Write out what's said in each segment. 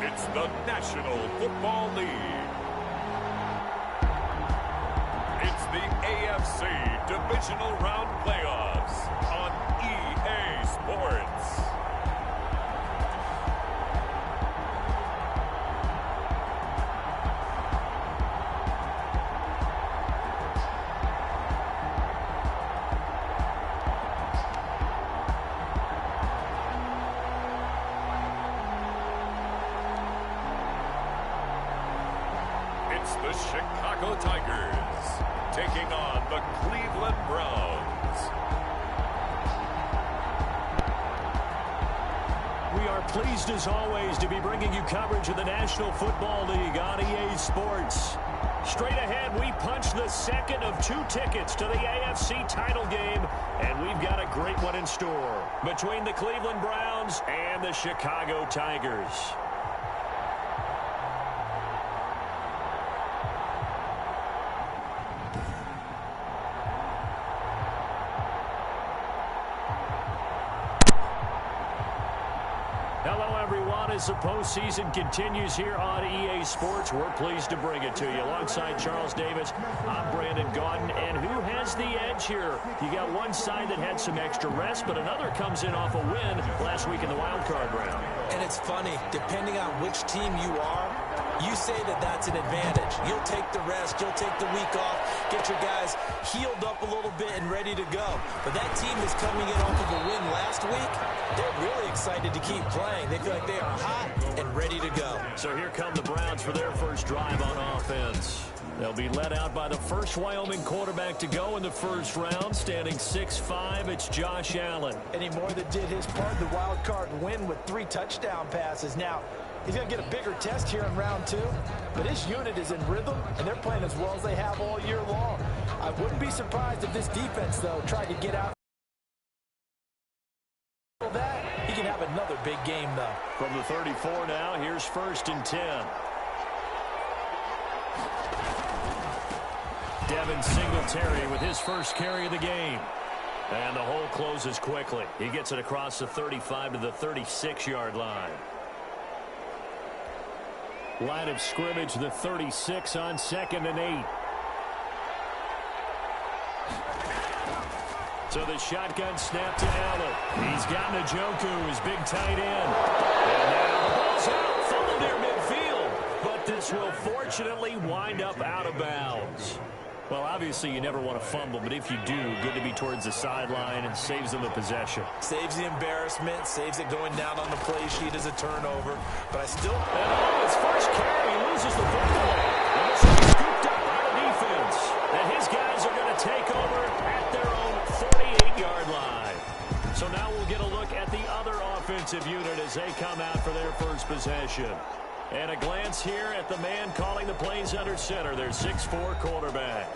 It's the National Football League. It's the AFC Divisional Round Playoffs on EA Sports. It's the Chicago Tigers taking on the Cleveland Browns. We are pleased as always to be bringing you coverage of the National Football League on EA Sports. Straight ahead, we punch the second of 2 tickets to the AFC title game, and we've got a great one in store between the Cleveland Browns and the Chicago Tigers. Hello, everyone. As the postseason continues here on EA Sports, we're pleased to bring it to you. Alongside Charles Davis, I'm Brandon Gaudin. And who has the edge here? You got one side that had some extra rest, but another comes in off a win last week in the wild card round. And it's funny, depending on which team you are, you say that that's an advantage. You'll take the rest, you'll take the week off, get your guys healed up a little bit and ready to go. But that team is coming in off of a win last week. They're really excited to keep playing. They feel like they are hot and ready to go. So here come the Browns for their first drive on offense. They'll be led out by the first Wyoming quarterback to go in the first round, standing 6'5". It's Josh Allen. And he more than did his part in the wild card win with 3 touchdown passes. Now, he's going to get a bigger test here in round 2, but his unit is in rhythm, and they're playing as well as they have all year long. I wouldn't be surprised if this defense, though, tried to get out of that. He can have another big game, though. From the 34 now, here's 1st and 10. Devin Singletary with his first carry of the game. And the hole closes quickly. He gets it across the 35 to the 36-yard line. Line of scrimmage, the 36 on 2nd and 8. So the shotgun snap to Allen. He's got Njoku, his big tight end. And now the ball's out, fumbled near midfield. But this will fortunately wind up out of bounds. Well, obviously you never want to fumble, but if you do, good to be towards the sideline and saves them the possession. Saves the embarrassment, saves it going down on the play sheet as a turnover. But I still... And on his first carry, he loses the football. And this is scooped up by the defense. And his guys are going to take over at their own 48-yard line. So now we'll get a look at the other offensive unit as they come out for their first possession. And a glance here at the man calling the plays under center, their 6'4" quarterback.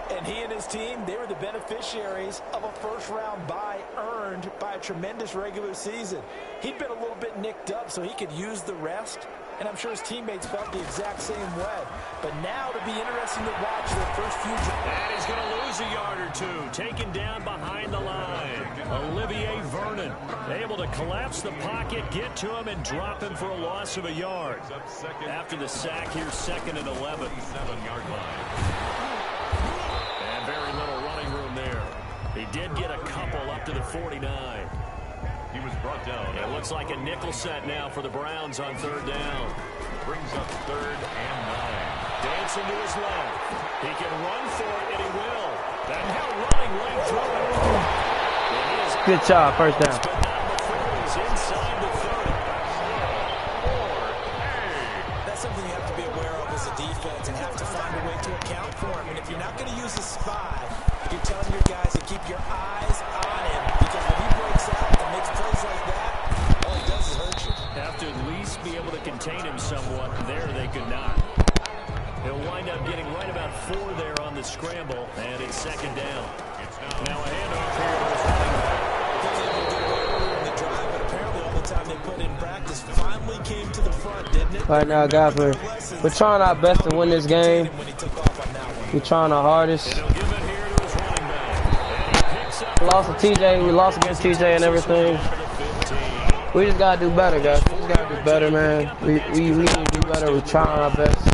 And he and his team, they were the beneficiaries of a first-round bye earned by a tremendous regular season. He'd been a little bit nicked up, so he could use the rest. And I'm sure his teammates felt the exact same way. But now it'll be interesting to watch their first few drives. And he's going to lose a yard or two. Taken down behind the line. Olivier Vernon able to collapse the pocket, get to him, and drop him for a loss of a yard. After the sack, here's 2nd and 11. 7-yard line. And very little running room there. He did get a couple up to the 49. He was brought down. It looks like a nickel set now for the Browns on 3rd down. Brings up 3rd and 9. Dancing to his left. He can run for it, and he will. And now running right through it. Good job, first down. But not before he's inside the 30. That's something you have to be aware of as a defense and have to find a way to account for him. And if you're not going to use a spy, you're telling your guys to keep your eyes on him, because when he breaks out and makes plays like that, all he does is hurt you. Have to at least be able to contain him somewhat. There they could not. He'll wind up getting right about 4 there on the scramble, and it's 2nd down. Now a handoff here to his running back. The drive, but apparently all the time they put in practice finally came to the front, didn't it? Right now, guys, we're trying our best to win this game. We're trying our hardest. We lost to TJ. We lost against TJ and everything. We just gotta do better, guys. We just gotta do better, man. We need to do better. We're trying our best.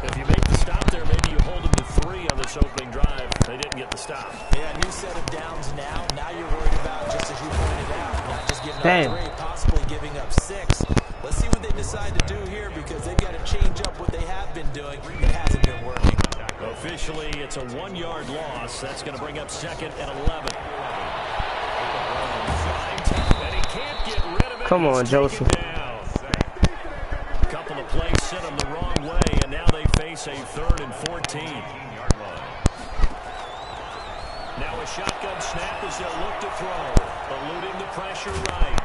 If you make the stop there, maybe you hold them to 3 on this opening drive. They didn't get the stop. Yeah, new set of downs now. Now you're worried about, just as you pointed out, not just giving Damn. up 3, possibly giving up 6. Let's see what they decide to do here because they've got to change up what they have been doing. It hasn't been working. Officially, it's a 1-yard loss. That's going to bring up 2nd and 11. And he can't get rid of it. Come on, He's Joseph. taken down. A couple of plays sent him the wrong way, and now they face a 3rd and 14. Now a shotgun snap as they'll look to throw. Eluding the pressure right.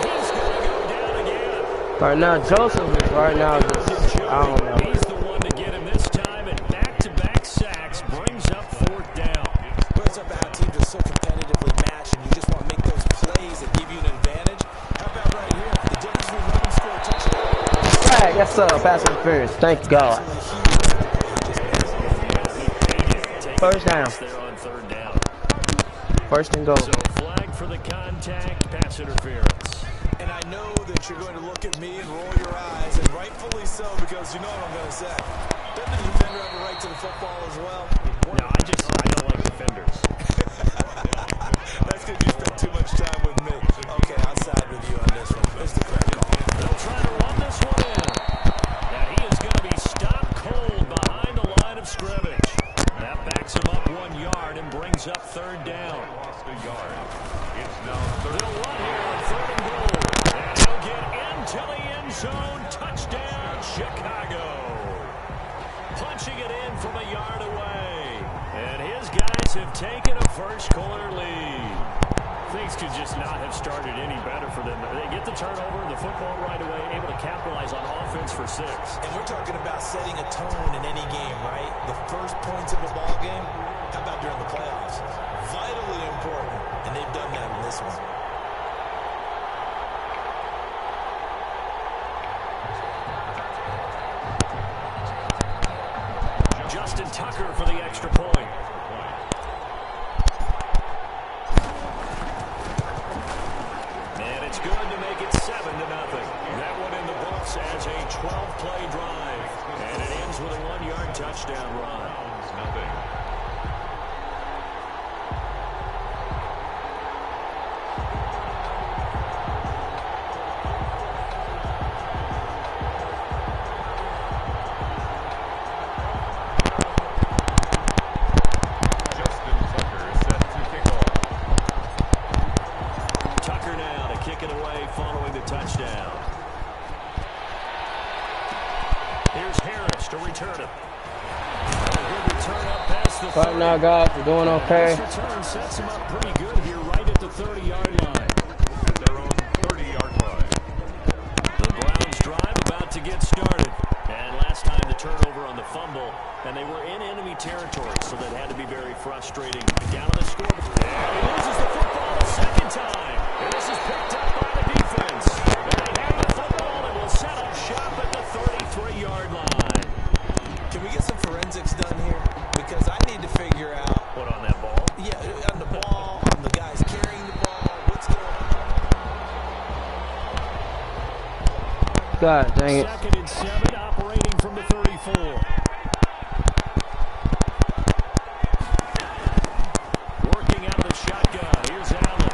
He's going to go down again. Right now, Joseph is right now just, I don't know. He's the one to get him this time, and back-to-back sacks brings up 4th down. But it's about how teams are so competitively matched, and you just want to make those plays that give you an advantage. How about right here? The difference between running score and touchdown. Flag, yes sir, pass interference. Thank God. First down. They're on 3rd down. First and goal. So flag for the contact, pass interference. And I know that you're going to look at me and roll your eyes, and rightfully so, because you know what I'm going to say. Doesn't the defender have a right to the football as well? No, I don't like defenders. That's because you spent too much time with me. Okay, I'll side with you on this one. It's the correct call. They'll try to run this one in. Now he is going to be stopped cold behind the line of scrimmage. That backs him up 1 yard and brings up 3rd down. Lost a yard. It's now 3rd. They'll run here on 3rd and goal. And he'll get into the end zone. Touchdown, Chicago. Punching it in from a yard away. And his guys have taken a first-quarter lead. Things could just not have started any better for them. They get the turnover, the football right away, able to capitalize on offense for 6. And we're talking about setting a tone in any game, right? The first points of a ball game. How about during the playoffs? Vitally important, and they've done that in this one. Justin Tucker for the extra point. And it's good to make it 7-0. That one in the books as a 12-play drive. And it ends with a 1-yard touchdown run. Nothing. Right now, guys, we're doing okay. This return sets him up pretty good here right at the 30-yard line. At their own 30-yard line. The Browns drive about to get started. And last time the turnover on the fumble, and they were in enemy territory, so that had to be very frustrating. Down on the scoreboard. And he loses the football a 2nd time. And this is picked up by the defense. And they have the football and will set up shop at the 33-yard line. Can we get some forensics done here? Because I need to figure out what on that ball? Yeah, on the ball, on the guys carrying the ball. What's going on? God dang it. 2nd and 7, operating from the 34. Working out of the shotgun. Here's Allen.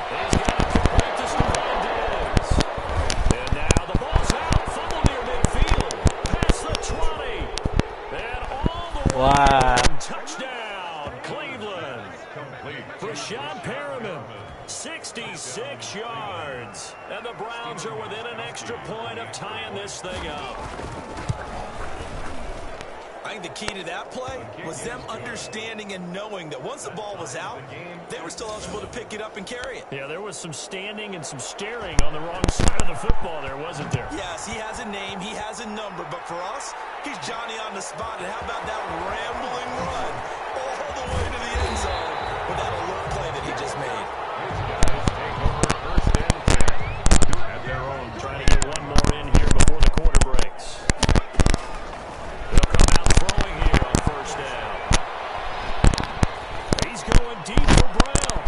He's got it complete to Stephon Diggs. And now the ball's out. Fumble near midfield. Past the 20. And all the way. Wow. Touchdown, Cleveland. For Sean Perriman, 66 yards. And the Browns are within an extra point of tying this thing up. I think the key to that play was them understanding and knowing that once the ball was out, they were still eligible to pick it up and carry it. Yeah, there was some standing and some staring on the wrong side of the football there, wasn't there? Yes, he has a name, he has a number, but for us, he's Johnny on the spot. And how about that rambling run all the way to the end zone with that alert play that he just made? His guys take over 1st and 10 at their own. Trying to get one more in here before the quarter breaks. They'll come out throwing here on 1st down. He's going deep for Brown.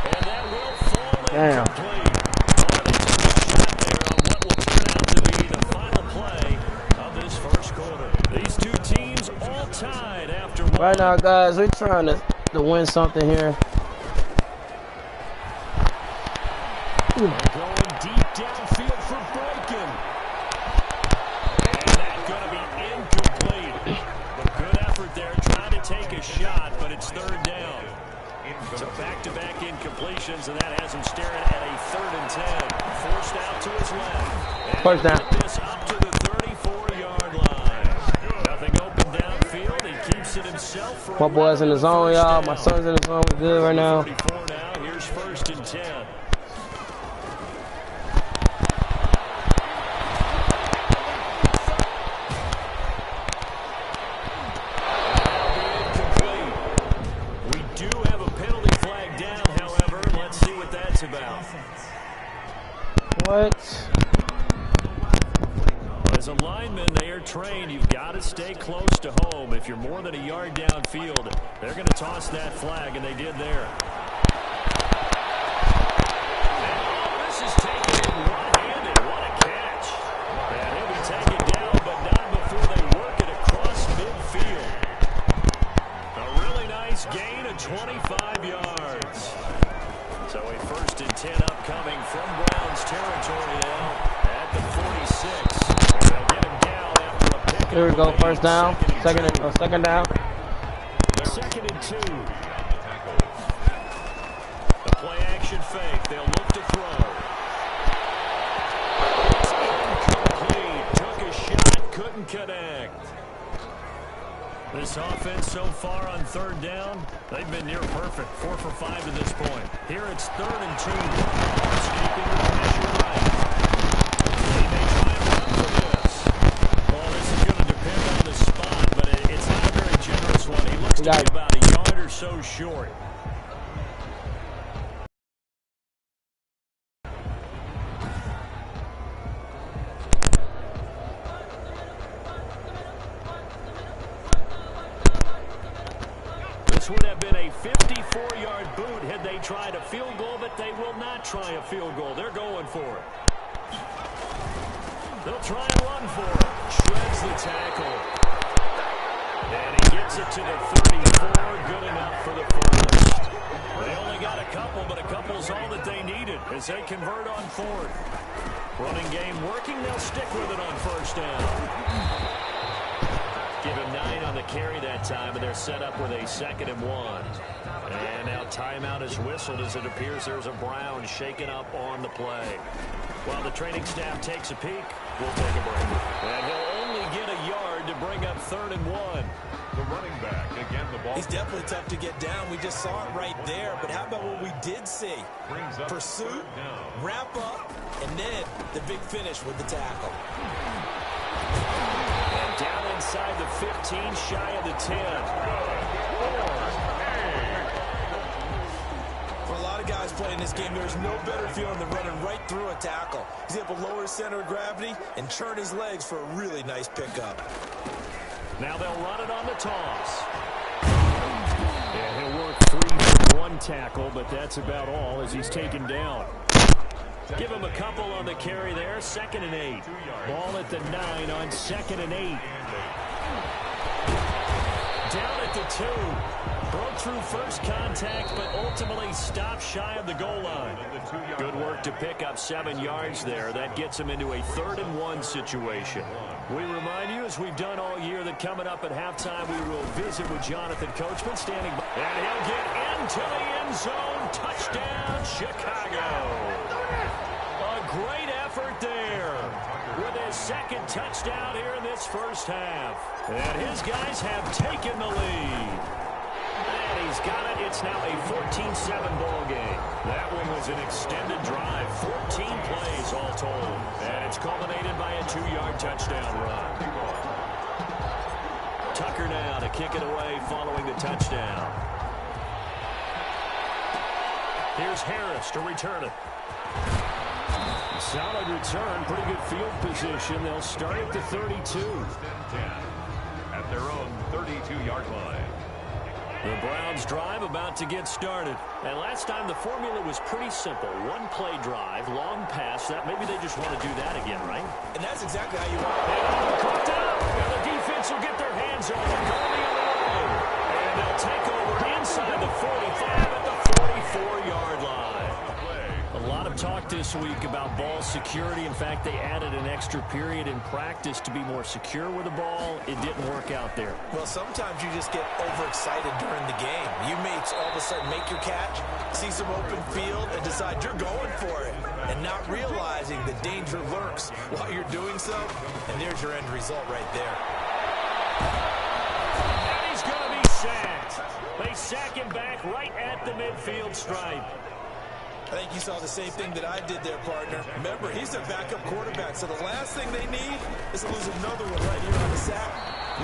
And that will fall Damn. Right now, guys, we're trying to win something here. Going deep downfield for Boykin. And that's going to be incomplete. But good effort there trying to take a shot, but it's third down. So back-to-back incompletions, and that has him staring at a 3rd and 10. Forced out to his left. And first down. This up to the 34-yard line. Nothing open downfield. He keeps it himself. My boy's in the zone, y'all. My son's in the zone. We're good right now. 34 now. Here's 1st and 10. About. What? As a lineman, they are trained. You've got to stay close to home. If you're more than a yard downfield, they're going to toss that flag, and they did there. And this is taken in one-handed. What a catch. And he'll be taken down, but not before they work it across midfield. A really nice gain of 25 yards. So a 1st and 10 upcoming from Browns territory now at the 46. They'll get him down after a pick. Here we go, 1st down. Second down. 2nd and 2. The play action fake. They'll look to throw. Incomplete. Took a shot, couldn't connect. This offense so far on 3rd down, they've been near perfect. 4 for 5 to this point. Here it's 3rd and 2. Escaping the pressure right. They may try and run for this. Well, this is going to depend on the spot, but it's not a very generous one. He looks to be about a yard or so short. This would have been a 54-yard boot had they tried a field goal, but they will not try a field goal. They're going for it. They'll try and run for it. Shreds the tackle. And he gets it to the 34. Good enough for the first. They only got a couple, but a couple's all that they needed as they convert on 4th. Running game working. They'll stick with it on 1st down. Give him 9 on the carry that time, and they're set up with a 2nd and 1. And now timeout is whistled as it appears there's a Brown shaken up on the play. While the training staff takes a peek, we'll take a break. And he'll only get a yard to bring up 3rd and 1. The running back, again, the ball. He's definitely tough to get down. We just saw it right there. But how about what we did see? Pursuit, wrap up, and then the big finish with the tackle. And down inside the 15, shy of the 10. For a lot of guys playing this game, there's no better feeling than running right through a tackle. He's able to lower his center of gravity and turn his legs for a really nice pickup. Now they'll run it on the toss. And he'll work free from 1 tackle, but that's about all as he's taken down. Give him a couple on the carry there. 2nd and 8. Ball at the 9 on 2nd and 8. Down at the 2. Broke through first contact, but ultimately stopped shy of the goal line. Good work to pick up 7 yards there. That gets him into a 3rd and 1 situation. We remind you, as we've done all year, that coming up at halftime, we will visit with Jonathan Coachman standing by. And he'll get into the end zone. Touchdown, Chicago. A great effort there with his 2nd touchdown here in this first half. And his guys have taken the lead. And he's got it. It's now a 14-7 ball game. That one was an extended drive. 14 plays all told. And it's culminated by a 2-yard touchdown run. Tucker now to kick it away following the touchdown. Here's Harris to return it. Solid return, pretty good field position. They'll start at the 32. At their own 32-yard line. The Browns drive about to get started. And last time the formula was pretty simple. 1 play drive, long pass. That maybe they just want to do that again, right? And that's exactly how you want it. And caught out. And the defense will get their hands on it. Going the other way. They'll take over inside the 45 at the 44-yard line. A lot of talk this week about ball security. In fact, they added an extra period in practice to be more secure with the ball. It didn't work out there. Well, sometimes you just get overexcited during the game. You may all of a sudden make your catch, see some open field, and decide you're going for it, and not realizing the danger lurks while you're doing so. And there's your end result right there. And he's going to be sacked. They sack him back right at the midfield stripe. I think you saw the same thing that I did there, partner. Remember, he's a backup quarterback, so the last thing they need is to lose another one right here on the sack.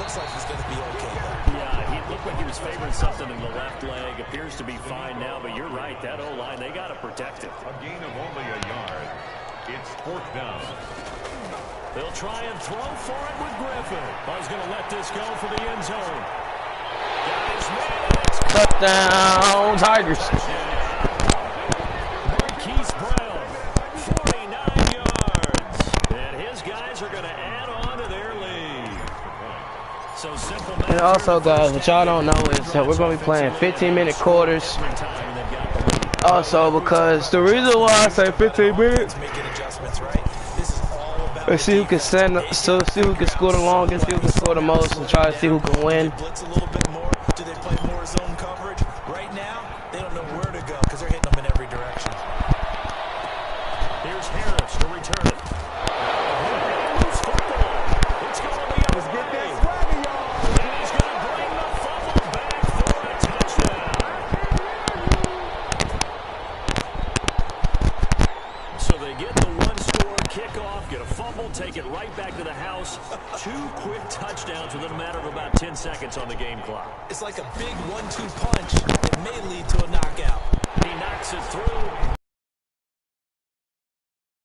Looks like he's going to be okay. Yeah, he looked like he was favoring something in the left leg. Appears to be fine now, but you're right. That O-line, they got to protect it. A gain of only a yard. It's 4th down. They'll try and throw for it with Griffin. He's going to let this go for the end zone. Touchdown, Tigers. Marquise Brown, 49 yards. And his guys are going to add on to their lead. So simple. And also, guys, what y'all don't know is that we're going to be playing 15-minute quarters. Also, because the reason why I say 15 minutes, let's see who can see who can score the longest, see who can score the most, and try to see who can win. Blitz a little bit more. Do they play more zone coverage? Right now, they don't know where to go because they're hitting them in every direction. Here's Harris to return it. Loose football. It's going to be up. Let's get that swagger, y'all. And he's going to bring the fumble back for a touchdown. So they get the one-score kickoff, get a fumble, take it right back to the house. 2 quick touchdowns within a matter of about 10 seconds on the game clock. It's like a big 1-2 punch that may lead to a knockout. He knocks it through.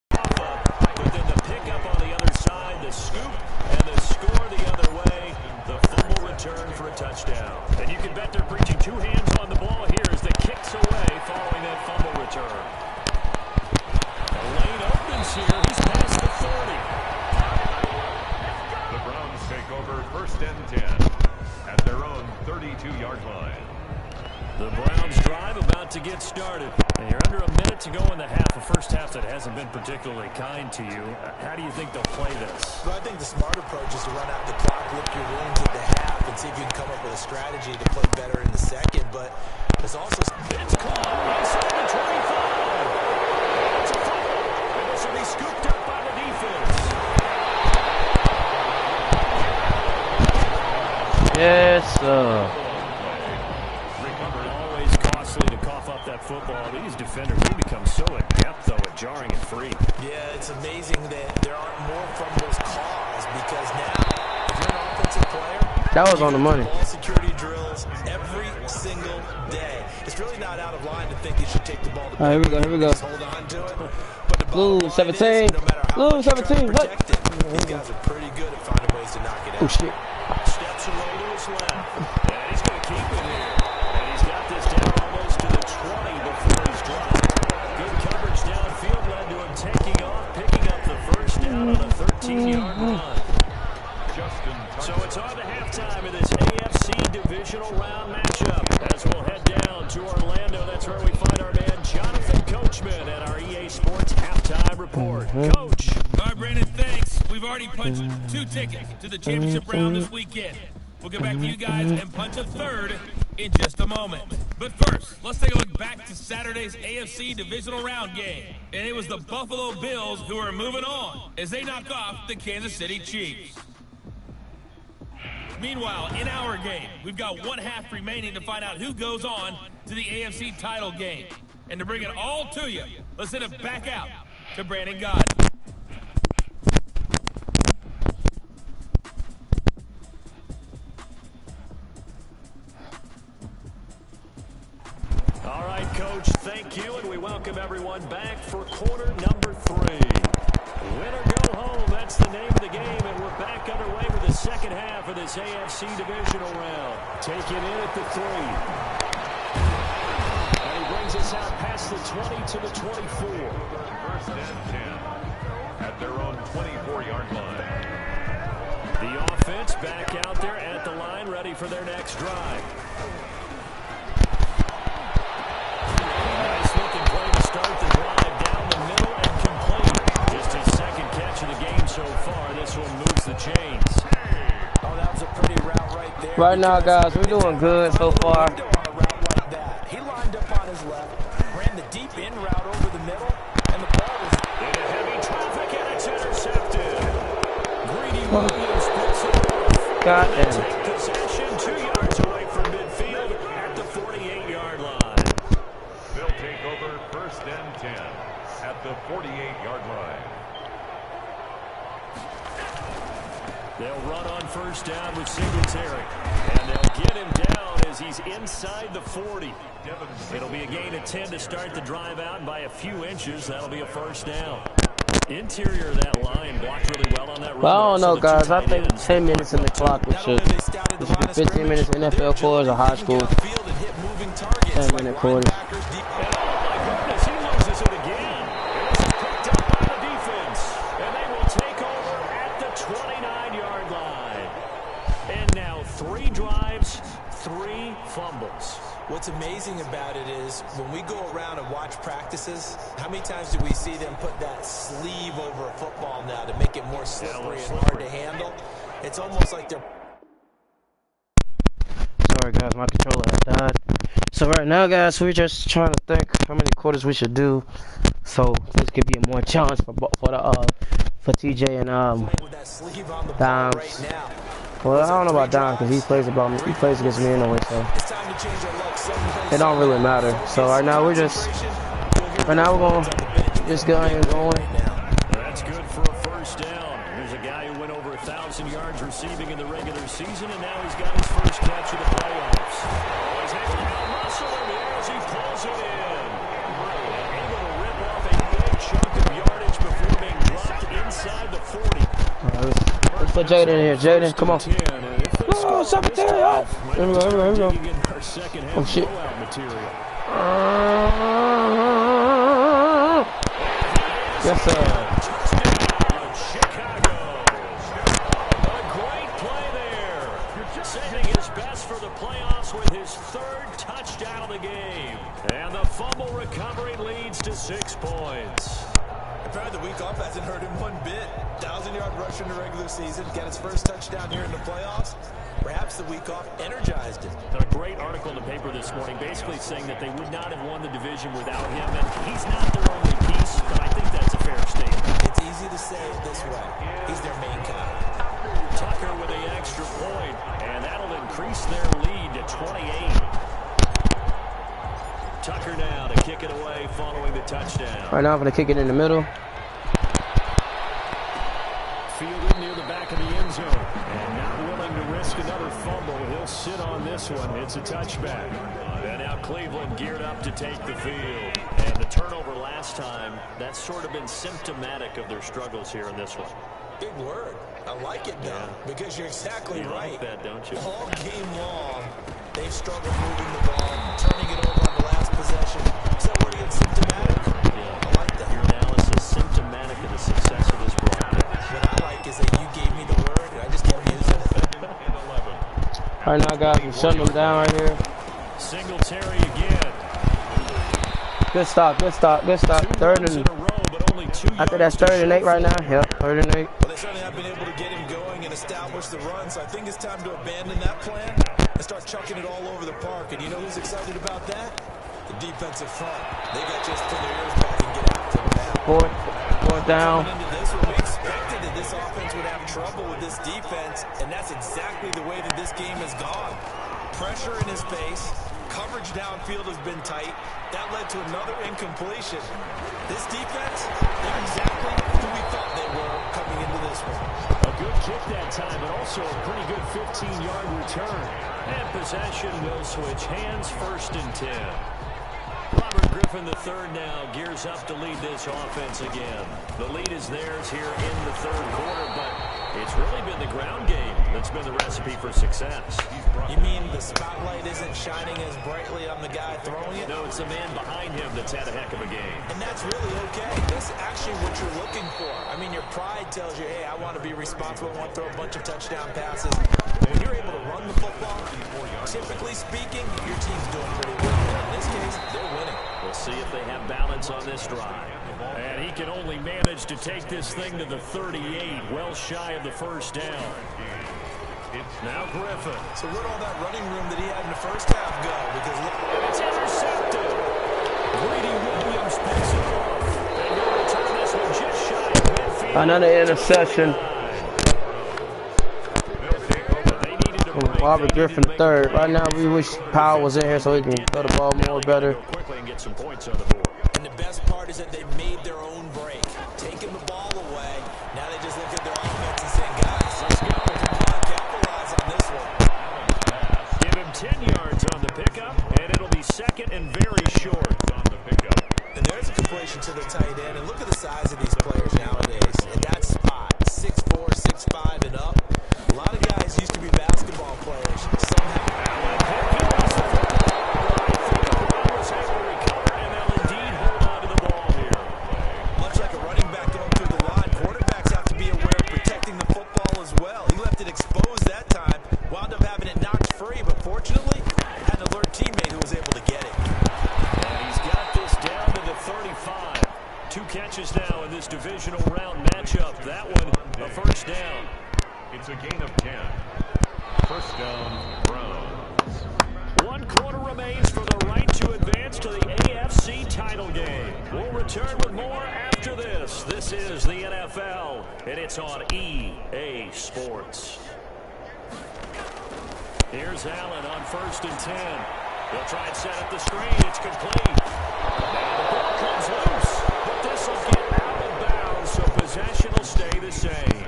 But then the pickup on the other side, the scoop, and the score the other way. The fumble return for a touchdown. And you can bet they're preaching 2 hands on the ball here as the kicks away following that fumble return. The lane opens here. He's past the 30. The Browns take over 1st and 10 at their own 32-yard line. The Browns drive about to get started. And you're under a minute to go in the half. A first half that hasn't been particularly kind to you. How do you think they'll play this? Well, I think the smart approach is to run out the clock, lick your wounds at the half, and see if you can come up with a strategy to play better in the second. But there's also... It's caught inside the 25. It's a fumble. And this will be scooped up by the defense. Yes, sir. Always costly to cough up that football. These defenders, they become so adept, though, at jarring it free. Yeah, it's amazing that there aren't more fumbles caused because now, if you're an offensive player, that was on the money. Ball security drills every single day. It's really not out of line to think you should take the ball to here we go, here we go. hold on to it. But the Blue 17. Blue 17. What? These guys are pretty good at finding ways to knock it out. Oh, shit. Steps away to his left. And he's going to keep it here. And he's got this down almost to the 20 before he's dropped. Good coverage downfield led to him taking off, picking up the first down on a 13-yard run. So it's on to halftime of this AFC divisional round matchup. As we'll head down to Orlando, that's where we find our man Jonathan Coachman at our EA Sports halftime report. Coach. All right, Brandon, thanks. We've already punched 2 tickets to the championship round this weekend. We'll get back to you guys and punch a 3rd in just a moment. But first, let's take a look back to Saturday's AFC divisional round game. And it was the Buffalo Bills who are moving on as they knock off the Kansas City Chiefs. Meanwhile, in our game, we've got 1 half remaining to find out who goes on to the AFC title game. And to bring it all to you, let's send it back out to Brandon God. All right, Coach, thank you, and we welcome everyone back for quarter number 3. Win or go home, that's the name of the game, and we're back underway with the second half of this AFC divisional round. Taken in at the 3. And he brings us out past the 20 to the 24. 1st and 10 at their own 24-yard line. The offense back out there at the line, ready for their next drive. Nice looking play to start the drive down the middle and complete. Just his second catch of the game so far. This one moves the chains. Oh, that was a pretty route right there. Right now, guys, we're doing good so far. He lined up on his left, ran the deep in route over the middle, and the ball was into heavy traffic, and it's intercepted. Greedy Williams puts it off. God And they damn. take possession 2 yards away from midfield at the 48-yard line. They'll take over 1st and 10 at the 48-yard line. They'll run on 1st down with Singletary. And they'll get him down as he's inside the 40. It'll be a gain of 10 to start the drive out, and by a few inches, that'll be a 1st down. Interior of that line blocked really well on that run. But I don't know, Also, the guys. two I tight think ends. 10 minutes in the clock, we should be 15 minutes NFL quarters or high school. 10-minute quarters. And oh my goodness, he loses it again. It was picked up by the defense. And they will take over at the 29-yard line. And now 3 drives, 3 fumbles. What's amazing about it is when we go around and watch practices, how many times do we see them put that sleeve over a football now to make it more slippery and hard to handle? It's almost like they're... Sorry, guys, my controller has died. So right now, guys, we're just trying to think how many quarters we should do, so this could be a more challenge for TJ and with that sleeve on the ball Dimes. right now. Well, I don't know about Don because he plays against me anyway, so It's time to change our luck. it don't really matter. So right now we're gonna just go ahead and go in. That's good for a 1st down. Here's a guy who went over 1,000 yards receiving in the regular season, and now he's got his first catch of the playoffs. Oh, he's able to muscle in there as he pulls it in. Able to rip off a big chunk of yardage before being dropped inside the 40. Let's put Jaden in here. Jaden, come on. Oh, secretary off. Here we go. Oh, shit. Yes, sir. Chicago. A great play there. Saving his best for the playoffs with his 3rd touchdown of the game. And the fumble recovery leads to 6 points. Apparently the week off hasn't hurt him one bit. 1,000-yard rusher in the regular season, got his first touchdown here in the playoffs. Perhaps the week off energized him. Got a great article in the paper this morning basically saying that they would not have won the division without him. And he's not their only piece, but I think that's a fair statement. It's easy to say it this way. He's their main guy. Tucker with the extra point, and that'll increase their lead to 28. Tucker now to kick it away following the touchdown. Right now I'm gonna kick it in the middle. Fielded near the back of the end zone. And not willing to risk another fumble. He'll sit on this one. It's a touchback. And now Cleveland geared up to take the field. And the turnover last time, that's sort of been symptomatic of their struggles here in this one. Big word. I like it, though, because you're exactly right. Like that, don't you? All game long, they've struggled moving the ball, turning it over on the last possession. So what are you symptomatic? Yeah. I like that. Your analysis symptomatic of the success of this broadcast. What I like is that you gave me the word, and I just kept using it. Right now, guys, we're shutting them down right here. Singletary again. Good stop. 3rd and after that's 3rd and 8 right now. Yep, 3rd and 8. Well, they certainly have been able to get him going and establish the run, so I think it's time to abandon that plan and start chucking it all over the park. And you know who's excited about that? The defensive front. They got just to their ears back and get after him now. 4th down. Coming into this one, we expected that this offense would have trouble with this defense, and that's exactly the way that this game has gone. Pressure in his face. Coverage downfield has been tight. That led to another incompletion. This defense, they're exactly who we thought they were coming into this one. A good kick that time, but also a pretty good 15-yard return. And possession will switch hands, 1st and 10. Robert Griffin III now gears up to lead this offense again. The lead is theirs here in the 3rd quarter, but It's really been the ground game that's been the recipe for success. You mean the spotlight isn't shining as brightly on the guy throwing it? No, it's the man behind him that's had a heck of a game. And that's really okay. That's actually what you're looking for. I mean, your pride tells you, hey, I want to be responsible. I want to throw a bunch of touchdown passes. When you're able to run the football, typically speaking, your team's doing pretty well. In this case, they're winning. We'll see if they have balance on this drive. And he can only manage to take this thing to the 38, well shy of the first down. Now Griffin. So where'd all that running room that he had in the first half go? Because look, it's intercepted. Greedy Williams picks it off. And he'll return this one just shy of midfield. Another interception. Robert Griffin III. Right now, we wish Powell was in here so he can throw the ball more better. Quickly and get some points on the board. And the best part is that they made their own break, taking the ball away. Now they just look at their offense and saying, guys, let's go. Come on, capitalize on this one. Give him 10 yards on the pickup, and it'll be second and very short on the pickup. And there's a completion to the tight end. And look at the size of these players nowadays. In that spot, 6'4", 6'5", and up. A lot of guys used to be basketball players. Somehow. Much like a running back going through the line, quarterbacks have to be aware of protecting the football as well. He left it exposed that time, wound up having it knocked free, but fortunately, had an alert teammate who was able to get it. And he's got this down to the 35. 2 catches now in this divisional round matchup. That one, a first down. It's a gain of 10. First down, Browns. 1 quarter remains for the right to advance to the AFC title game. We'll return with more after this. This is the NFL, and it's on EA Sports. Here's Allen on 1st and 10. They'll try and set up the screen. It's complete. Now the ball comes loose, but this will get out of bounds, so possession will stay the same.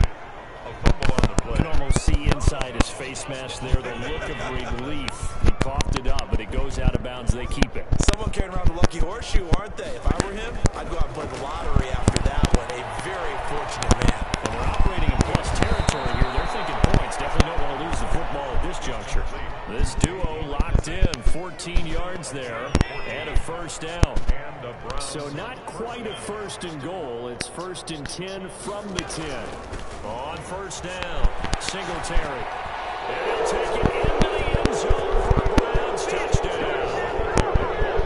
You can almost see inside his face mask there the look of relief. He coughed it up, but it goes out of bounds. They keep it. Someone carrying around the lucky horseshoe, aren't they? If I were him, I'd go out and play the lottery after that one. A very fortunate man. And they're operating in plus territory here. They're thinking points. Definitely don't want to lose the football at this juncture. This duo locked in. 14 yards there and a first down. So not quite a 1st and goal. It's 1st and 10 from the 10. On 1st down, Singletary. And he'll take it into the end zone for a Browns touchdown.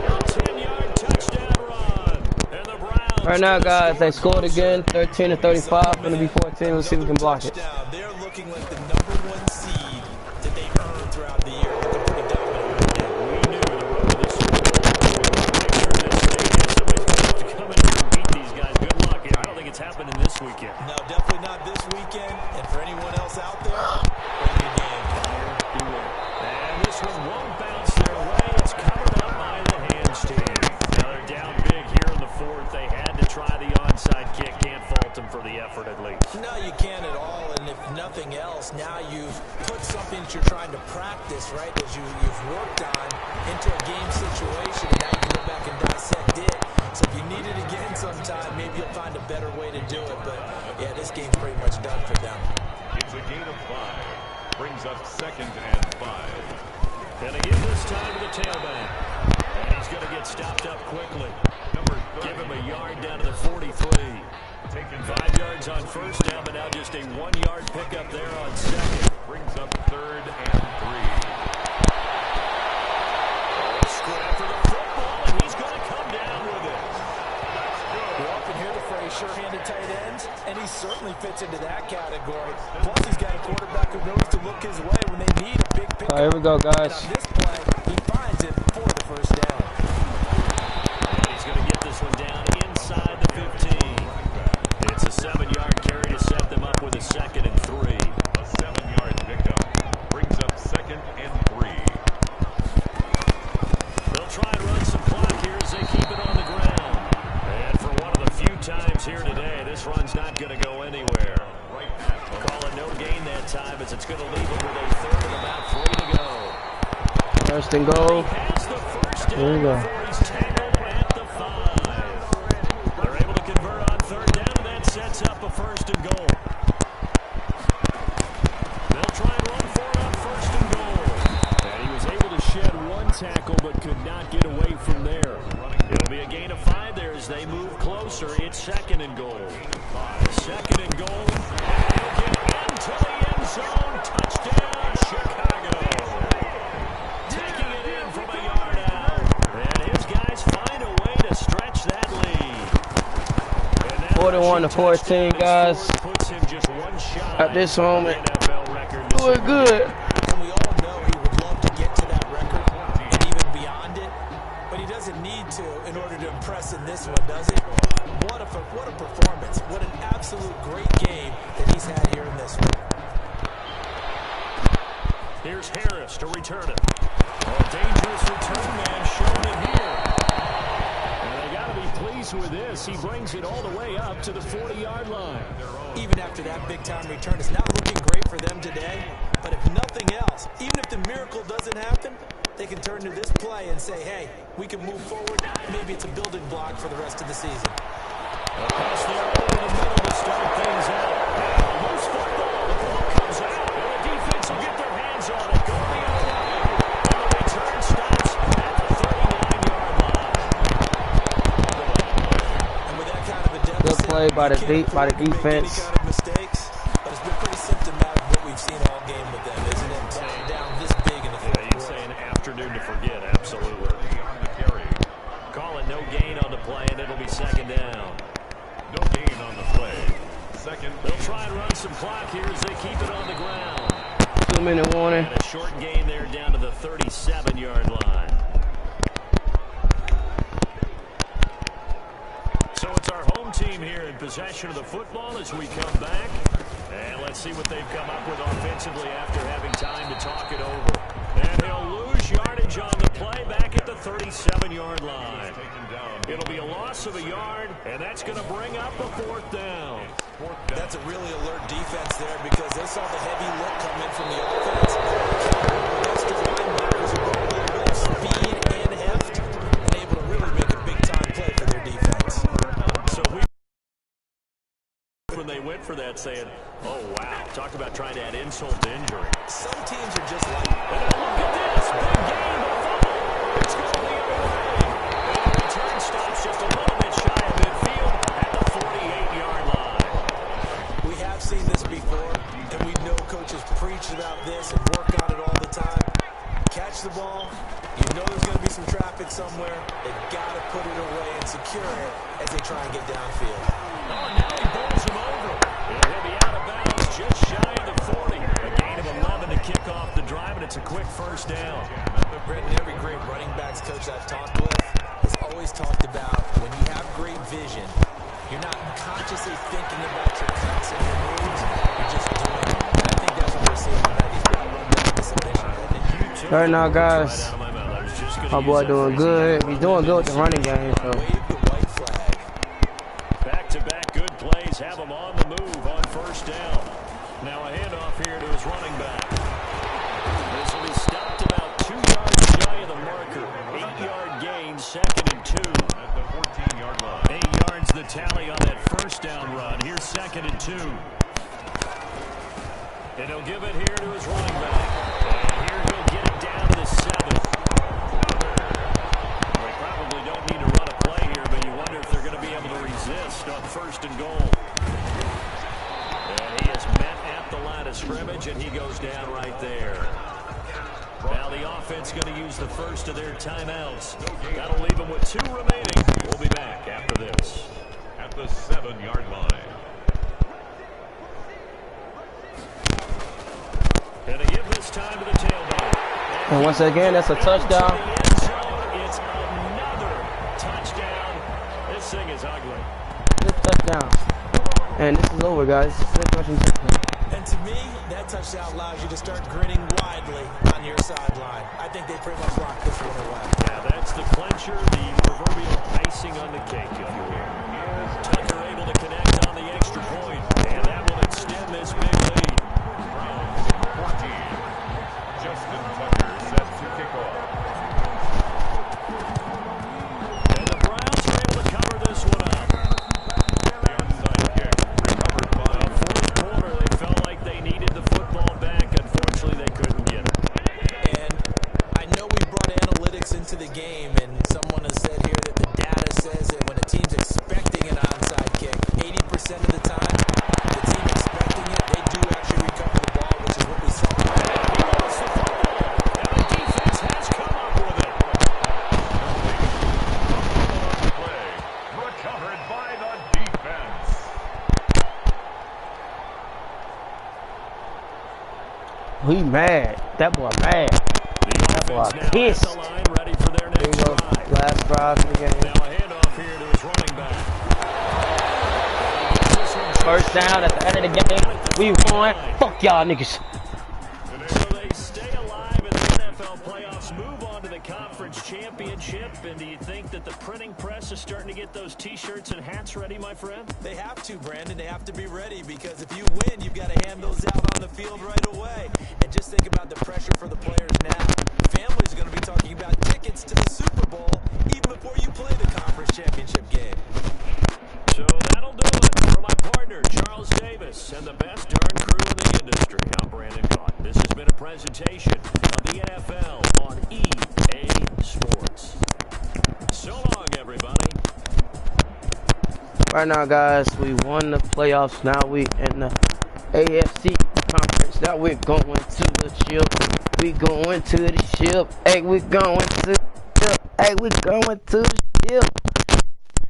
A 10-yard touchdown run. And the Browns. Right now, guys, they scored again, 13-35. Going to be 14. Let's see if we can block it. They're looking like the #1 seed that they've earned throughout the year. Looking pretty dominant. We knew the road to the Super Bowl would make sure this stadium. Somebody's going to have to come in here and beat these guys. Good luck. I don't think it's happening this weekend. No, definitely not this weekend. And for anyone else out there, bring your game. And this one won't bounce their way. It's covered up by the hands team. Now they're down big here in the 4th. They had to try the onside kick. Can't fault them for the effort at least. No, you can't at all. And if nothing else, now you've put something that you're trying to practice, right, that you've worked on into a game situation. And now you can go back and dissect it. So if you need it again sometime, maybe you'll find a better way to do it. But, yeah, this game's pretty much done for them. It's a gain of 5. Brings up 2nd and 5. And they give this time to the tailback. And he's going to get stopped up quickly. Give him a yard down to the 43. Taking 5 yards on 1st down, but now just a 1-yard pickup there on 2nd. Brings up 3rd and 3. Scrap for the football, and he's going to come down with it. You often hear the phrase sure-handed tight ends, and he certainly fits into that category. Plus, he's got a quarterback who knows to look his way when they need a big pickup. All right, here we go, guys. And on this play, he finds it for the 1st down. And he's going to get this one down inside the 15. It's a 7-yard carry to set them up with a 2nd and 3. A 7-yard pickup. Brings up 2nd and 3. They'll try and run some clock here as they keep it on the ground. And for one of the few times here today, this run's not going to go anywhere. Call it no gain that time as it's going to leave them with a 3rd and about 3 to go. 1st and goal. He has the first down There you go. before he's tangled at the 5. They're able to convert on 3rd down, and that sets up a 1st and goal. as they move closer. It's second and goal. Second and goal. And he'll get into the end zone. Touchdown, Chicago. Taking it in from a yard out. And his guys find a way to stretch that lead. 41-14, guys. At this moment, doing good. And we all know he would love to get to that record and even beyond it, but he doesn't need to in order to impress in this one, does he? What a performance. What an absolute great game that he's had here in this one. Here's Harris to return it. A dangerous return man showing it here. And they got to be pleased with this. He brings it all the way up to the 40-yard line. Even after that big-time return, it's not looking great for them today. But if nothing else, even if the miracle doesn't happen, they can turn to this play and say, hey, we can move forward. Maybe it's a building block for the rest of the season. Across there over the middle to start things out. Loose football. The ball comes out. And the defense will get their hands on it. Go the other way. And the return stops at the 39-yard line. And with that kind of a deficit, Good play by the defense. Kind of mistakes, but it's been pretty symptomatic of what we've seen all game with them, isn't it? Down this big in the fourth You'd quarter. say an afternoon to forget, absolutely. Call it no gain on the play, and it'll be second down. No gain on the play. Second. They'll try and run some clock here as they keep it on the ground. 2-minute warning. And a short gain there down to the 37-yard line. So it's our home team here in possession of the football as we come back. And let's see what they've come up with offensively after having time to talk it over. And he'll lose yardage on the play back at the 37-yard line. It'll be a loss of a yard, and that's going to bring up a fourth down. That's a really alert defense there because they saw the heavy look come in from the offense. Extra linebackers are going a little bit of speed and heft and able to really make a big-time play for their defense. So when they went for that saying, oh, wow, talk about trying to add insult to injury. Some teams are just like, And look at this, big game, a fumble. It's going the other way. And the return stops just a little bit shy of midfield at the 48-yard line. we have seen this before, and we know coaches preach about this and work on it all the time. Catch the ball. You know there's going to be some traffic somewhere. They've got to put it away and secure it as they try and get downfield. Oh, and now he bowls him over. And he'll be out of bounds just shy of the 40. A gain of 11 to kick off the drive, and it's a quick first down. Brendan, every great running backs coach I've talked with has always talked about when you have great vision, you're not consciously thinking about your cuts and your moves. You're just doing it. And I think that's what we're seeing tonight. He's got to run down the submission. Right now, guys, Right out of my mouth. I was just gonna my use boy that doing phrase good. again. He's doing good with the running game. So Wave the white flag. Back-to-back good plays have him on the move on first down. Now a handoff here to his running back. This will be stopped about 2 yards shy of the marker. 8-yard gain, second and 2. At the 14-yard line. 8 yards the tally on that first down run. Here's second and 2. And he'll give it here to his running back. And here he'll get it down to the 7. They probably don't need to run a play here, but you wonder if they're going to be able to resist on first and goal. And he is met at the line of scrimmage, and he goes down right there. Now the offense going to use the first of their timeouts. That'll leave them with 2 remaining. We'll be back after this. At the 7-yard line. And to give this time to the tailback. and once again, that's a touchdown. It's another touchdown. This thing is ugly. Good touchdown. And this is over, guys. Fifth rushing touchdown. And to me, that touchdown allows you to start grinning widely on your sideline. I think they pretty much locked this one away. Yeah, that's the clincher, the proverbial icing on the cake, if you will. Tucker able to connect on the extra point, and that will extend this big lead. Browns 14. Justin Tucker set to kick off. And the Browns are able to cover this one up. The onside kick recovered by Fourth quarter, they felt like they needed the football back. Unfortunately, they couldn't get it. And I know we brought analytics into the game, and someone has said here that the data says that when a team's He mad. That boy mad. That boy pissed. The line, ready for their Here we next go. drive. Last drive of the game. Now a handoff here to his running back. First down at the end of the game. We won. Fuck y'all niggas. So they stay alive in the NFL playoffs, move on to the conference championship. And do you think that the printing press is starting to get those T-shirts and hats ready, my friend? They have to, Brandon. They have to be ready because if you win, you've got to hand those out on the field right away. And just think about the pressure for the players now. Families are going to be talking about tickets to the Super Bowl even before you play the conference championship game. So that'll do it for my partner, Charles Davis, and the best darn crew in the industry. I'm Brandon Cotton. This has been a presentation of the NFL on EA Sports. So long, everybody. Right now, guys, we won the playoffs. Now we in the AFC conference. Now we're going to the ship. We going to the ship. Hey, we going to the ship. Hey, we going to the ship.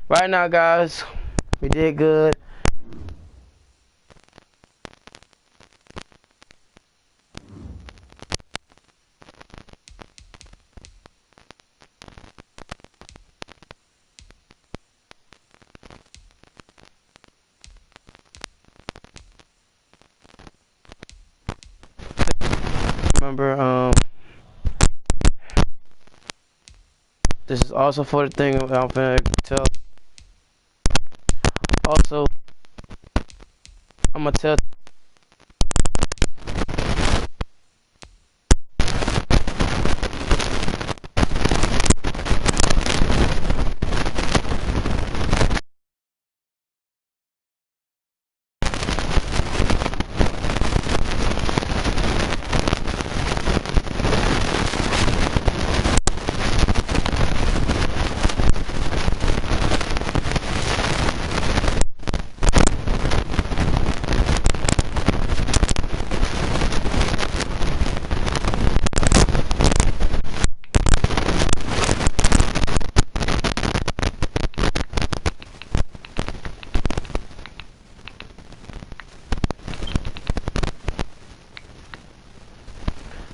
Right now, guys, we did good. Remember, this is also for the thing I'm gonna tell. Also, I'm gonna tell.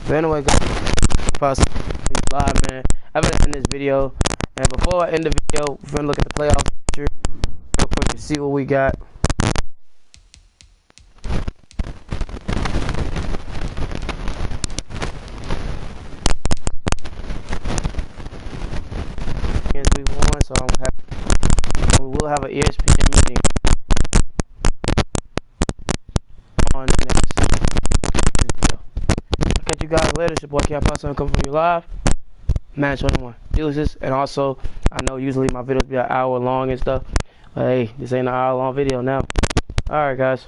But anyway, guys, live, man. I'm gonna end this video, and before I end the video, we're gonna look at the playoff picture real quick and see what we got. Yes, we won, so we will have an ESPN meeting on the next video. Catch you guys later. It's your boy Cap Outside coming from you live. Man 21 deuces. And also, I know usually my videos be an hour long and stuff, but hey, this ain't an hour long video now. Alright, guys.